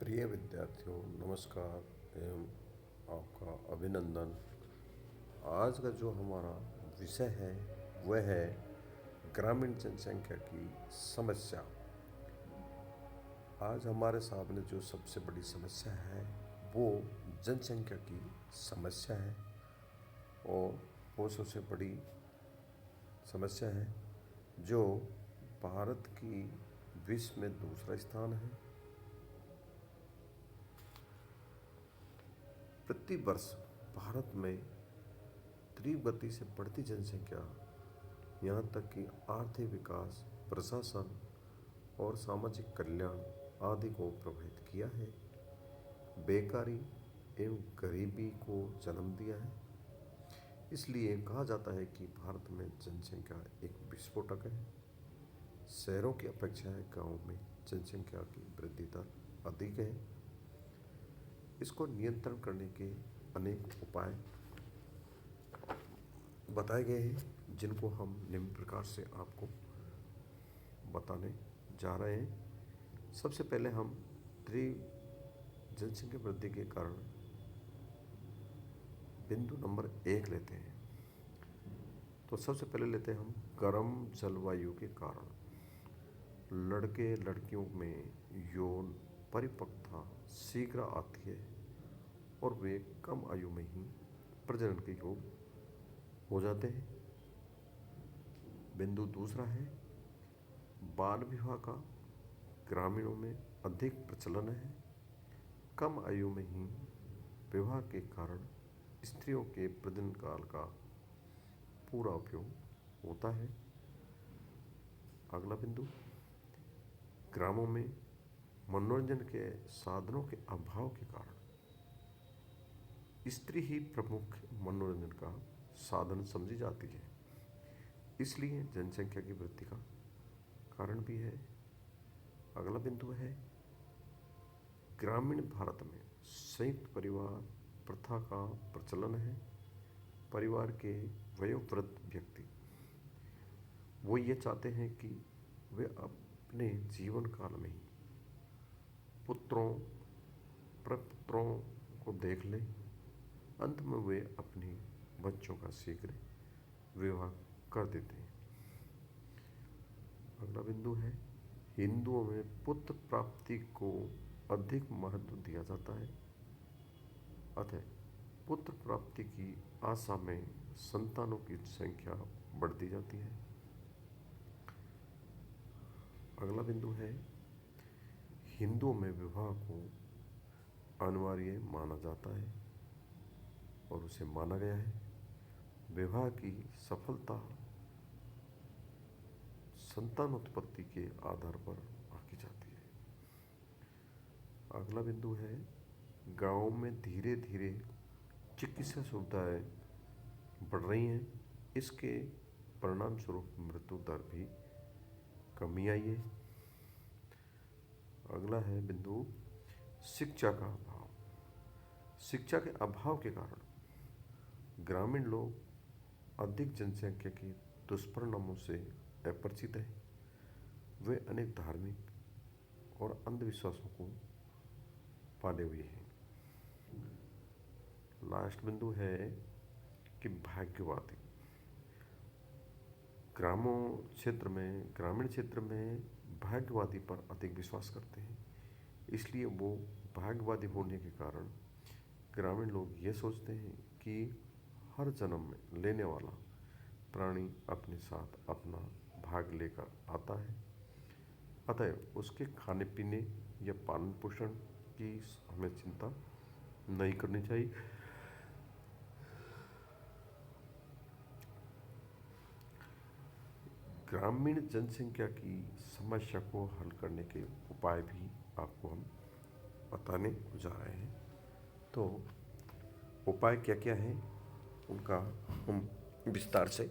प्रिय विद्यार्थियों, नमस्कार एवं आपका अभिनंदन। आज का जो हमारा विषय है वह है ग्रामीण जनसंख्या की समस्या। आज हमारे सामने जो सबसे बड़ी समस्या है वो जनसंख्या की समस्या है, और वो सबसे बड़ी समस्या है जो भारत की विश्व में दूसरा स्थान है। प्रति वर्ष भारत में तीव्र गति से बढ़ती जनसंख्या यहाँ तक कि आर्थिक विकास, प्रशासन और सामाजिक कल्याण आदि को प्रभावित किया है, बेकारी एवं गरीबी को जन्म दिया है। इसलिए कहा जाता है कि भारत में जनसंख्या एक विस्फोटक है। शहरों की अपेक्षा गाँव में जनसंख्या की वृद्धि दर अधिक है। इसको नियंत्रण करने के अनेक उपाय बताए गए हैं, जिनको हम निम्न प्रकार से आपको बताने जा रहे हैं। सबसे पहले हम जनसंख्या वृद्धि के कारण बिंदु नंबर 1 लेते हैं। तो सबसे पहले लेते हैं हम गर्म जलवायु के कारण। लड़के लड़कियों में यौन परिपक्वता शीघ्र आती है और वे कम आयु में ही प्रजनन के योग हो जाते हैं। बिंदु दूसरा है बाल विवाह का ग्रामीणों में अधिक प्रचलन है। कम आयु में ही विवाह के कारण स्त्रियों के प्रजनन काल का पूरा उपयोग होता है। अगला बिंदु, ग्रामों में मनोरंजन के साधनों के अभाव के कारण स्त्री ही प्रमुख मनोरंजन का साधन समझी जाती है, इसलिए जनसंख्या की वृद्धि का कारण भी है। अगला बिंदु है ग्रामीण भारत में संयुक्त परिवार प्रथा का प्रचलन है। परिवार के वयोवृद्ध व्यक्ति वो ये चाहते हैं कि वे अपने जीवन काल में ही पुत्रों प्रपुत्रों को देख लें। अंत में वे अपने बच्चों का शीघ्र विवाह कर देते हैं। अगला बिंदु है हिंदुओं में पुत्र प्राप्ति को अधिक महत्व दिया जाता है, अतः पुत्र प्राप्ति की आशा में संतानों की संख्या बढ़ती जाती है। अगला बिंदु है हिंदुओं में विवाह को अनिवार्य माना जाता है और उसे माना गया है। विवाह की सफलता संतान उत्पत्ति के आधार पर आंकी जाती है। अगला बिंदु है गांव में धीरे धीरे चिकित्सा सुविधाएं बढ़ रही हैं। इसके परिणाम स्वरूप मृत्यु दर भी कमी आई है। अगला है बिंदु शिक्षा का अभाव। शिक्षा के अभाव के कारण ग्रामीण लोग अधिक जनसंख्या के दुष्परिणामों से अपरिचित हैं। वे अनेक धार्मिक और अंधविश्वासों को पाले हुए हैं। लास्ट बिंदु है कि भाग्यवादी ग्रामीण क्षेत्र में भाग्यवादी पर अधिक विश्वास करते हैं, इसलिए वो भाग्यवादी होने के कारण ग्रामीण लोग ये सोचते हैं कि हर जन्म में लेने वाला प्राणी अपने साथ अपना भाग लेकर आता है, अतः उसके खाने पीने या पालन पोषण की हमें चिंता नहीं करनी चाहिए। ग्रामीण जनसंख्या की समस्या को हल करने के उपाय भी आपको हम बताने जा रहे हैं। तो उपाय क्या क्या हैं उनका हम विस्तार से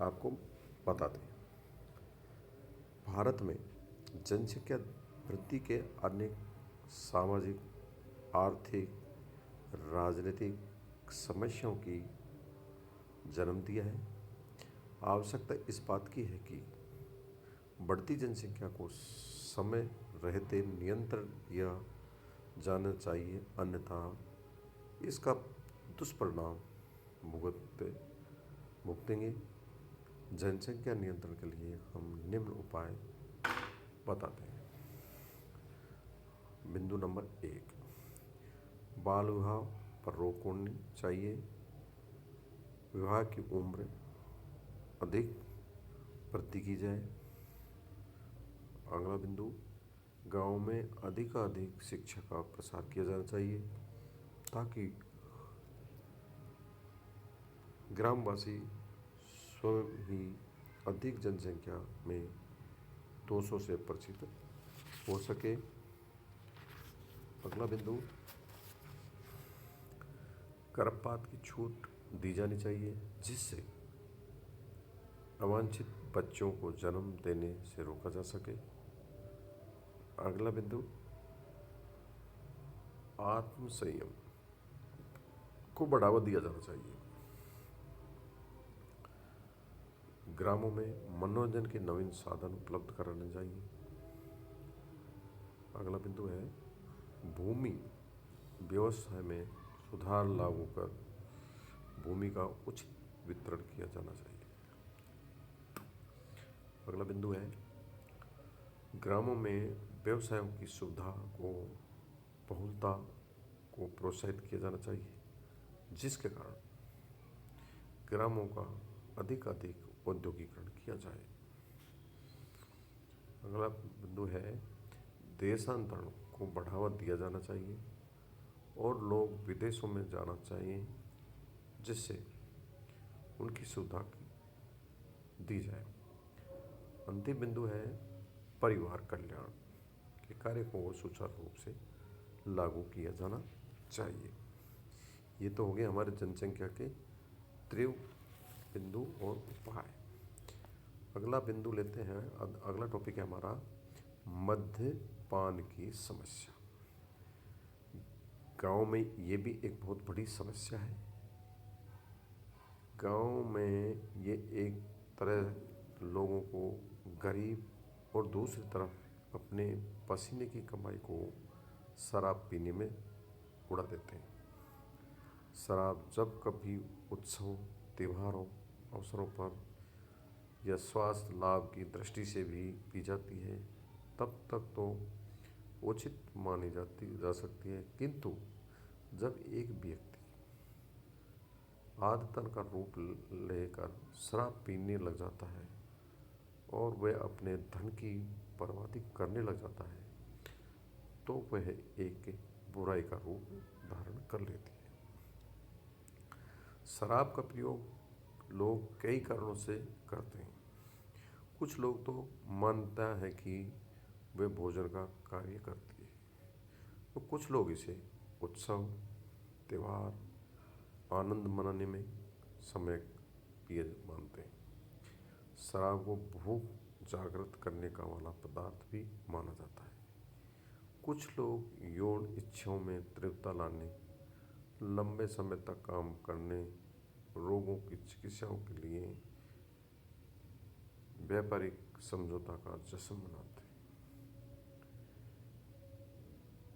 आपको बताते हैं। भारत में जनसंख्या वृद्धि के अनेक सामाजिक, आर्थिक, राजनीतिक समस्याओं की जन्म दिया है। आवश्यकता इस बात की है कि बढ़ती जनसंख्या को समय रहते नियंत्रण या जाना चाहिए, अन्यथा इसका दुष्परिणाम भुगतेंगे। जनसंख्या नियंत्रण के लिए हम निम्न उपाय बताते हैं। बिंदु नंबर 1, बाल विवाह पर रोक होनी चाहिए। विवाह की उम्र अधिक वृद्धि की जाए। अगला बिंदु, गांव में अधिकाधिक शिक्षा का प्रसार किया जाना चाहिए ताकि ग्रामवासी स्वयं ही अधिक जनसंख्या में 200 से परिचित हो सके। अगला बिंदु, गर्भपात की छूट दी जानी चाहिए जिससे अवांछित बच्चों को जन्म देने से रोका जा सके। अगला बिंदु, आत्म संयम को बढ़ावा दिया जाना चाहिए। ग्रामों में मनोरंजन के नवीन साधन उपलब्ध कराने चाहिए। अगला बिंदु है, भूमि व्यवस्था में सुधार लागू कर भूमि का उचित वितरण किया जाना चाहिए। अगला बिंदु है, ग्रामों में व्यवसायों की सुविधा को बहुलता को प्रोत्साहित किया जाना चाहिए जिसके कारण ग्रामों का अधिक औद्योगिकरण किया जाए। अगला बिंदु है, देशांतरण को बढ़ावा दिया जाना चाहिए और लोग विदेशों में जाना चाहिए जिससे उनकी सुविधा दी जाए। अंतिम बिंदु है, परिवार कल्याण के कार्य को सुचारू रूप से लागू किया जाना चाहिए। ये तो हो गए हमारे जनसंख्या के तीव्र बिंदु और उपाय। अगला बिंदु लेते हैं। अगला टॉपिक है हमारा मद्यपान की समस्या। गांव में ये भी एक बहुत बड़ी समस्या है। गांव में ये एक तरह लोगों को गरीब और दूसरी तरफ अपने पसीने की कमाई को शराब पीने में उड़ा देते हैं। शराब जब कभी उत्सव त्योहारों अवसरों पर या स्वास्थ्य लाभ की दृष्टि से भी पी जाती है तब तक तो उचित मानी जा सकती है, किंतु जब एक व्यक्ति आदतन का रूप लेकर शराब पीने लग जाता है और वह अपने धन की बर्बादी करने लग जाता है तो वह एक बुराई का रूप धारण कर लेती है। शराब का प्रयोग लोग कई कारणों से करते हैं। कुछ लोग तो मानता है कि वे भोजन का कार्य करती है, तो कुछ लोग इसे उत्सव त्योहार आनंद मनाने में समय पिए मानते हैं। शराब को भूख जागृत करने का वाला पदार्थ भी माना जाता है। कुछ लोग यौन इच्छाओं में तीव्रता लाने, लंबे समय तक काम करने, रोगों की चिकित्साओं के लिए व्यापारिक समझौता का जश्न मनाते हैं।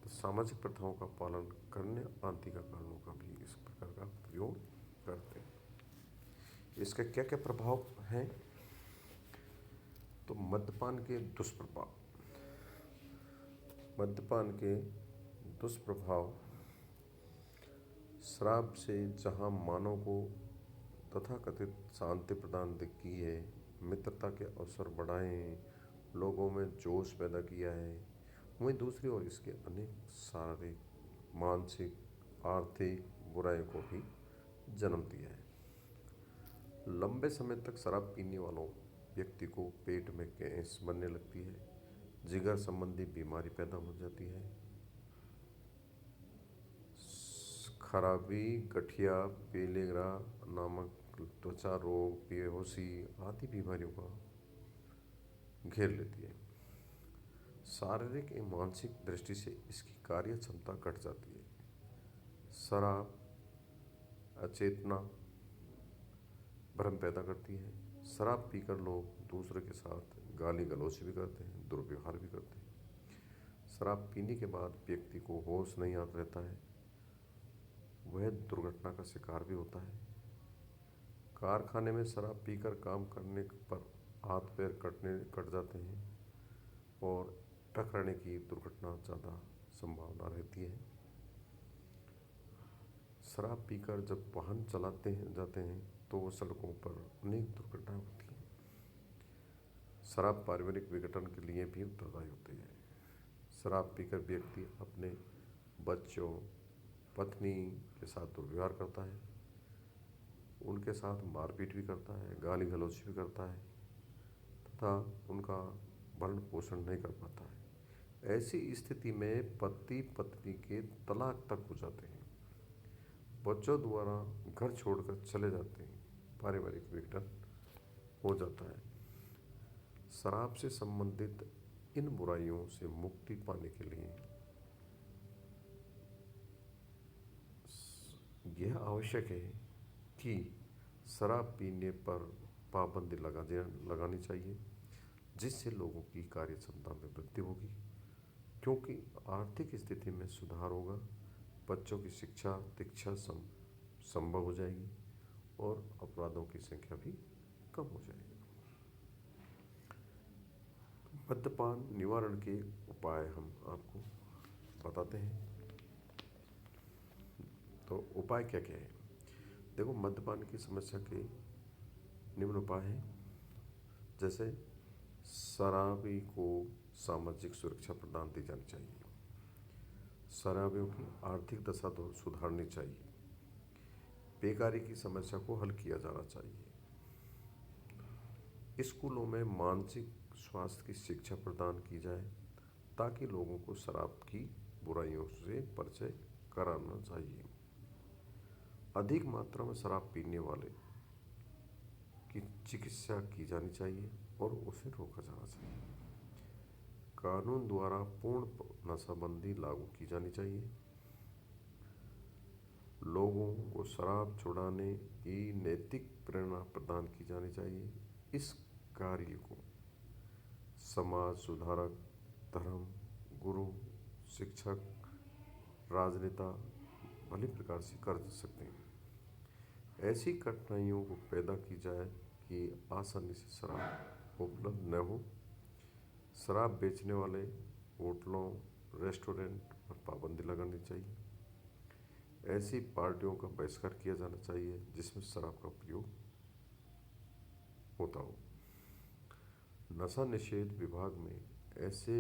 तो सामाजिक प्रथाओं का पालन करने आदि का कारणों का भी इस प्रकार का प्रयोग करते हैं। इसके क्या क्या प्रभाव हैं? तो मद्यपान के दुष्प्रभाव। मद्यपान के दुष्प्रभाव शराब से जहाँ मानव को तथाकथित शांति प्रदान की है, मित्रता के अवसर बढ़ाए हैं, लोगों में जोश पैदा किया है, वहीं दूसरी ओर इसके अनेक शारीरिक, मानसिक, आर्थिक बुराइयों को भी जन्म दिया है। लंबे समय तक शराब पीने वालों व्यक्ति को पेट में गैस बनने लगती है, जिगर संबंधी बीमारी पैदा हो जाती है, खराबी, गठिया, पीलिया नामक त्वचा रोग, बेहोशी आदि बीमारियों का घेर लेती है। शारीरिक एवं मानसिक दृष्टि से इसकी कार्य क्षमता घट जाती है। शराब अचेतना, भ्रम पैदा करती है। शराब पीकर लोग दूसरे के साथ गाली गलौज भी करते हैं, दुर्व्यवहार भी करते हैं। शराब पीने के बाद व्यक्ति को होश नहीं आता रहता है, वह दुर्घटना का शिकार भी होता है। कारखाने में शराब पीकर काम करने पर हाथ पैर कट जाते हैं और टकराने की दुर्घटना ज़्यादा संभावना रहती है। शराब पीकर जब वाहन जाते हैं तो वो सड़कों पर अनेक दुर्घटनाएं होती हैं। शराब पारिवारिक विघटन के लिए भी उत्तरदायी होती है। शराब पीकर व्यक्ति अपने बच्चों, पत्नी के साथ दुर्व्यवहार करता है, उनके साथ मारपीट भी करता है, गाली गलौज भी करता है तथा उनका भरण पोषण नहीं कर पाता है। ऐसी स्थिति में पति पत्नी के तलाक तक हो जाते हैं, बच्चों द्वारा घर छोड़कर चले जाते हैं, पारिवारिक विघटन हो जाता है। शराब से संबंधित इन बुराइयों से मुक्ति पाने के लिए यह आवश्यक है कि शराब पीने पर पाबंदी लगानी चाहिए, जिससे लोगों की कार्य क्षमता में वृद्धि होगी, क्योंकि आर्थिक स्थिति में सुधार होगा, बच्चों की शिक्षा दीक्षा संभव हो जाएगी और अपराधों की संख्या भी कम हो जाएगी। मद्यपान निवारण के उपाय हम आपको बताते हैं। तो उपाय क्या क्या है? देखो, मद्यपान की समस्या के निम्न उपाय हैं, जैसे शराबी को सामाजिक सुरक्षा प्रदान दी जानी चाहिए, शराबियों की आर्थिक दशा सुधारनी चाहिए, बेकारी की समस्या को हल किया जाना चाहिए, स्कूलों में मानसिक स्वास्थ्य की शिक्षा प्रदान की जाए ताकि लोगों को शराब की बुराइयों से परिचय कराना चाहिए, अधिक मात्रा में शराब पीने वाले की चिकित्सा की जानी चाहिए और उसे रोका जाना चाहिए, कानून द्वारा पूर्ण नशाबंदी लागू की जानी चाहिए, लोगों को शराब छुड़ाने की नैतिक प्रेरणा प्रदान की जानी चाहिए। इस कार्य को समाज सुधारक, धर्म गुरु, शिक्षक, राजनेता भली प्रकार से कर सकते हैं। ऐसी कठिनाइयों को पैदा की जाए कि आसानी से शराब उपलब्ध न हो। शराब बेचने वाले होटलों, रेस्टोरेंट पर पाबंदी लगानी चाहिए। ऐसी पार्टियों का बहिष्कार किया जाना चाहिए जिसमें शराब का प्रयोग होता हो। नशा निषेध विभाग में ऐसे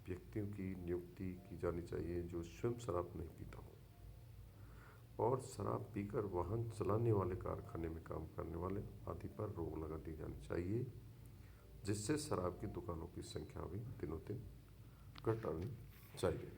व्यक्तियों की नियुक्ति की जानी चाहिए जो स्वयं शराब नहीं पीता हो और शराब पीकर वाहन चलाने वाले, कारखाने में काम करने वाले आदि पर रोक लगा दी जानी चाहिए, जिससे शराब की दुकानों की संख्या भी दिनों दिन घटनी चाहिए।